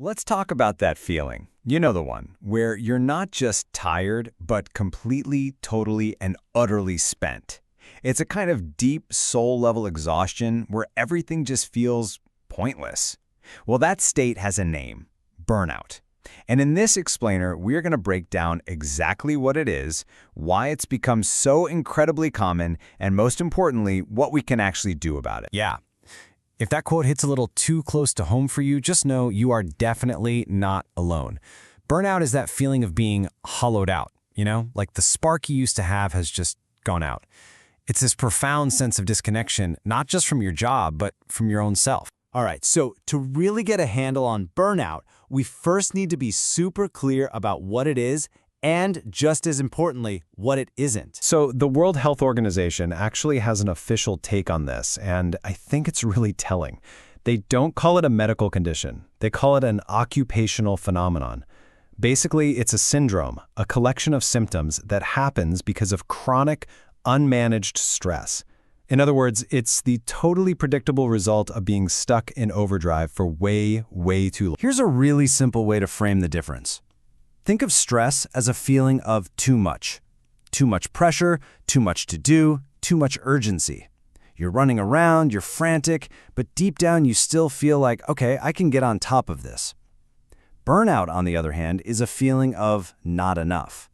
Let's talk about that feeling. You know the one, where you're not just tired, but completely, totally, and utterly spent. It's a kind of deep, soul-level exhaustion where everything just feels pointless. Well, that state has a name, burnout. And in this explainer, we're going to break down exactly what it is, why it's become so incredibly common, and most importantly, what we can actually do about it. Yeah. If that quote hits a little too close to home for you, just know you are definitely not alone. Burnout is that feeling of being hollowed out, like the spark you used to have has just gone out. It's this profound sense of disconnection, not just from your job, but from your own self. All right, so to really get a handle on burnout, we first need to be super clear about what it is and, just as importantly, what it isn't. So the World Health Organization actually has an official take on this, and I think it's really telling. They don't call it a medical condition. They call it an occupational phenomenon. Basically, it's a syndrome, a collection of symptoms that happens because of chronic, unmanaged stress. In other words, it's the totally predictable result of being stuck in overdrive for way, way too long. Here's a really simple way to frame the difference. Think of stress as a feeling of too much. Too much pressure, too much to do, too much urgency. You're running around, you're frantic, but deep down you still feel like, okay, I can get on top of this. Burnout, on the other hand, is a feeling of not enough.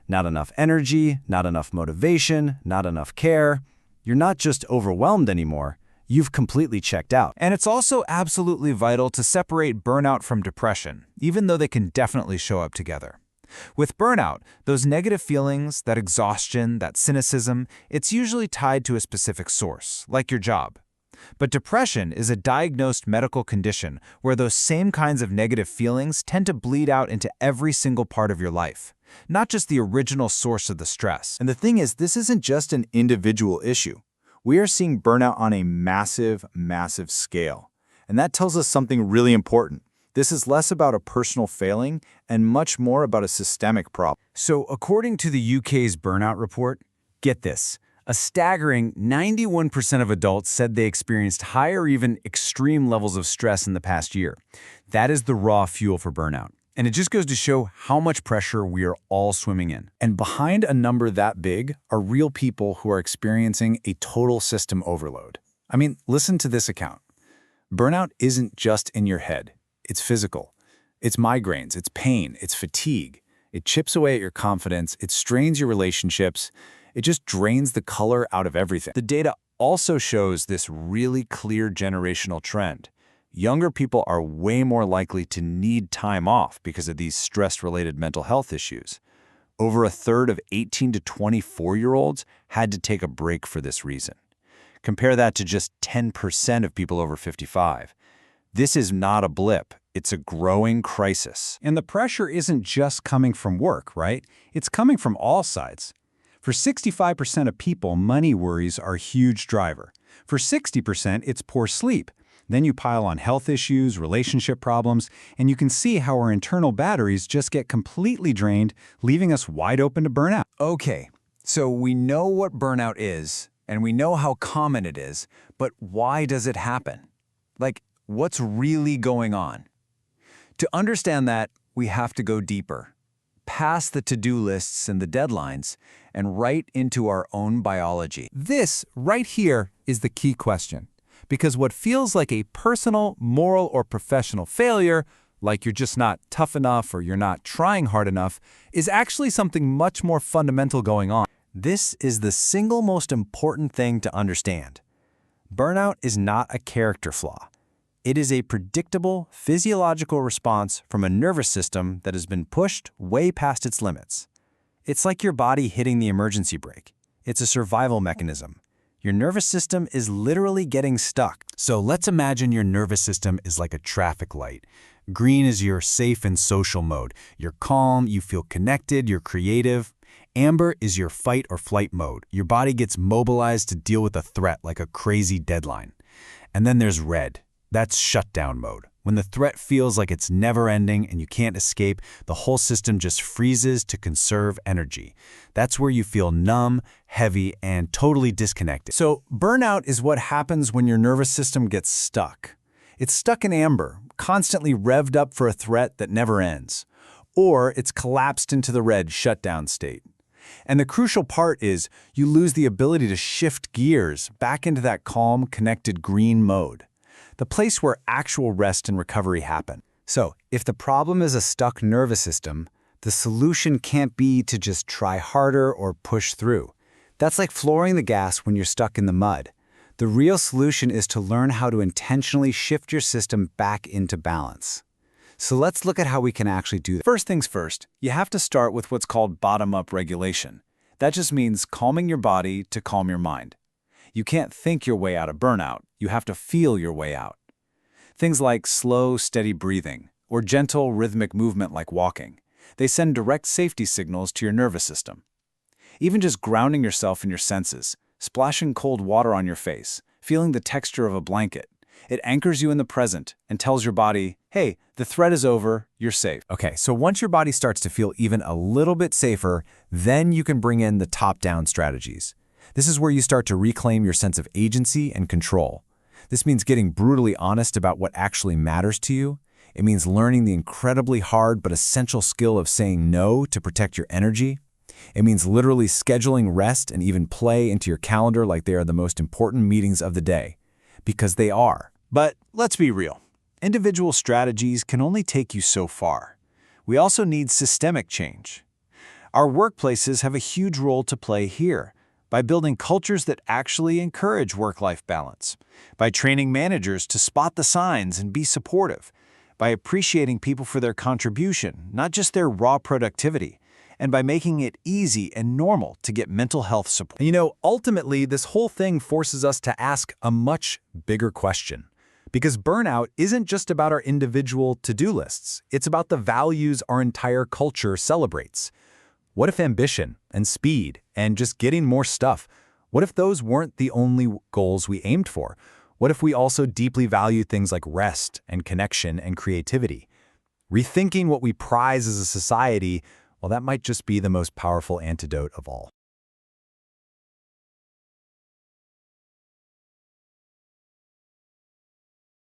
Not enough energy, not enough motivation, not enough care. You're not just overwhelmed anymore, you've completely checked out. And it's also absolutely vital to separate burnout from depression, even though they can definitely show up together. With burnout, those negative feelings, that exhaustion, that cynicism, it's usually tied to a specific source, like your job. But depression is a diagnosed medical condition where those same kinds of negative feelings tend to bleed out into every single part of your life, not just the original source of the stress. And the thing is, this isn't just an individual issue. We are seeing burnout on a massive, massive scale. And that tells us something really important. This is less about a personal failing and much more about a systemic problem. So according to the UK's Burnout Report, get this, a staggering 91% of adults said they experienced high or even extreme levels of stress in the past year. That is the raw fuel for burnout. And it just goes to show how much pressure we are all swimming in. And behind a number that big are real people who are experiencing a total system overload. I mean, listen to this account. Burnout isn't just in your head. It's physical. It's migraines, it's pain, it's fatigue. It chips away at your confidence, it strains your relationships, it just drains the color out of everything. The data also shows this really clear generational trend. Younger people are way more likely to need time off because of these stress-related mental health issues. Over a third of 18 to 24-year-olds had to take a break for this reason. Compare that to just 10% of people over 55. This is not a blip. It's a growing crisis. And the pressure isn't just coming from work, right? It's coming from all sides. For 65% of people, money worries are a huge driver. For 60%, it's poor sleep. Then you pile on health issues, relationship problems, and you can see how our internal batteries just get completely drained, leaving us wide open to burnout. Okay, so we know what burnout is, and we know how common it is, but why does it happen? Like, what's really going on? To understand that, we have to go deeper, past the to-do lists and the deadlines, and right into our own biology. This, right here, is the key question. Because what feels like a personal, moral, or professional failure, like you're just not tough enough or you're not trying hard enough, is actually something much more fundamental going on. This is the single most important thing to understand. Burnout is not a character flaw. It is a predictable physiological response from a nervous system that has been pushed way past its limits. It's like your body hitting the emergency brake. It's a survival mechanism. Your nervous system is literally getting stuck. So let's imagine your nervous system is like a traffic light. Green is your safe and social mode. You're calm, you feel connected, you're creative. Amber is your fight or flight mode. Your body gets mobilized to deal with a threat like a crazy deadline. And then there's red. That's shutdown mode. When the threat feels like it's never ending and you can't escape, the whole system just freezes to conserve energy. That's where you feel numb, heavy, and totally disconnected. So burnout is what happens when your nervous system gets stuck. It's stuck in amber, constantly revved up for a threat that never ends. Or it's collapsed into the red shutdown state. And the crucial part is you lose the ability to shift gears back into that calm, connected green mode, the place where actual rest and recovery happen. So, if the problem is a stuck nervous system, the solution can't be to just try harder or push through. That's like flooring the gas when you're stuck in the mud. The real solution is to learn how to intentionally shift your system back into balance. So let's look at how we can actually do that. First things first, you have to start with what's called bottom-up regulation. That just means calming your body to calm your mind. You can't think your way out of burnout. You have to feel your way out. Things like slow, steady breathing or gentle, rhythmic movement like walking. They send direct safety signals to your nervous system. Even just grounding yourself in your senses, splashing cold water on your face, feeling the texture of a blanket. It anchors you in the present and tells your body, hey, the threat is over, you're safe. Okay, so once your body starts to feel even a little bit safer, then you can bring in the top-down strategies. This is where you start to reclaim your sense of agency and control. This means getting brutally honest about what actually matters to you. It means learning the incredibly hard but essential skill of saying no to protect your energy. It means literally scheduling rest and even play into your calendar like they are the most important meetings of the day. Because they are. But let's be real. Individual strategies can only take you so far. We also need systemic change. Our workplaces have a huge role to play here by building cultures that actually encourage work-life balance, by training managers to spot the signs and be supportive, by appreciating people for their contribution, not just their raw productivity, and by making it easy and normal to get mental health support. And ultimately, this whole thing forces us to ask a much bigger question. Because burnout isn't just about our individual to-do lists. It's about the values our entire culture celebrates. What if ambition and speed and just getting more stuff, what if those weren't the only goals we aimed for? What if we also deeply value things like rest and connection and creativity? Rethinking what we prize as a society, well, that might just be the most powerful antidote of all.